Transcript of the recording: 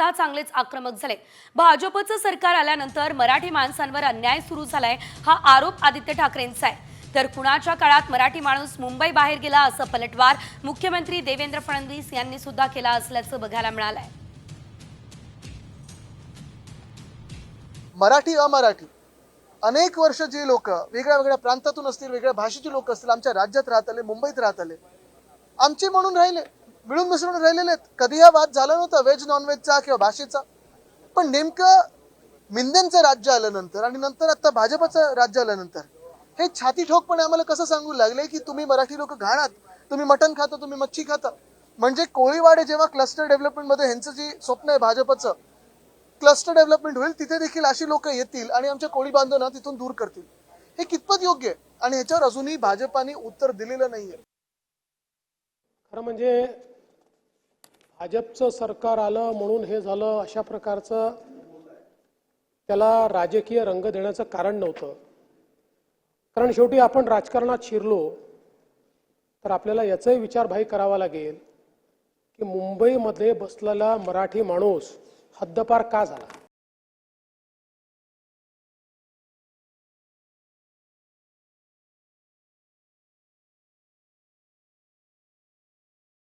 स्वतः चांगलेच आक्रमक झाले। भाजपचं सरकार आल्यानंतर मराठी माणसांवर अन्याय सुरू झालाय हा आरोप आदित्य ठाकरेंचा आहे। तर कुणाच्या काळात मराठी माणूस मुंबई बाहेर गेला असं पलटवार मुख्यमंत्री देवेंद्र फडणवीस यांनी सुद्धा केला असल्याचं बघायला मिळालंय। मराठी अमराठी अनेक वर्ष जे लोक वेगळ्या वेगळ्या प्रांतातून असतील, वेगळ्या भाषेचे लोक असतील, आमच्या राज्यात राहत आले, मुंबईत राहत आले, आमचे म्हणून राहिले, मिळून मिसळून राहिलेले आहेत। कधी हा वाद झाला नव्हता व्हेज नॉनव्हेजचा किंवा भाषेचा, पण नेमकं मिंदेंचं राज्य आल्यानंतर आणि नंतर आता भाजपचं राज्य आल्यानंतर हे छाती ठोकपणे आम्हाला कसं सांगू लागले की तुम्ही मराठी लोक घाण आहात, तुम्ही मटण खाता, तुम्ही मच्छी खाता। म्हणजे कोळीवाडे जेव्हा क्लस्टर डेव्हलपमेंटमध्ये ह्यांचं जे स्वप्न आहे भाजपचं, क्लस्टर डेव्हलपमेंट होईल, तिथे देखील अशी लोक येतील आणि आमच्या कोळी बांधवांना तिथून दूर करतील। हे कितपत योग्य आहे? आणि ह्याच्यावर अजूनही भाजपाने उत्तर दिलेलं नाहीये। खरं म्हणजे भाजपचं सरकार आलं म्हणून हे झालं अशा प्रकारचं त्याला राजकीय रंग देण्याचं कारण नव्हतं। कारण शेवटी आपण राजकारणात शिरलो तर आपल्याला याचाही विचारभाई करावा लागेल की मुंबईमध्ये बसलेला मराठी माणूस हद्दपार का झाला।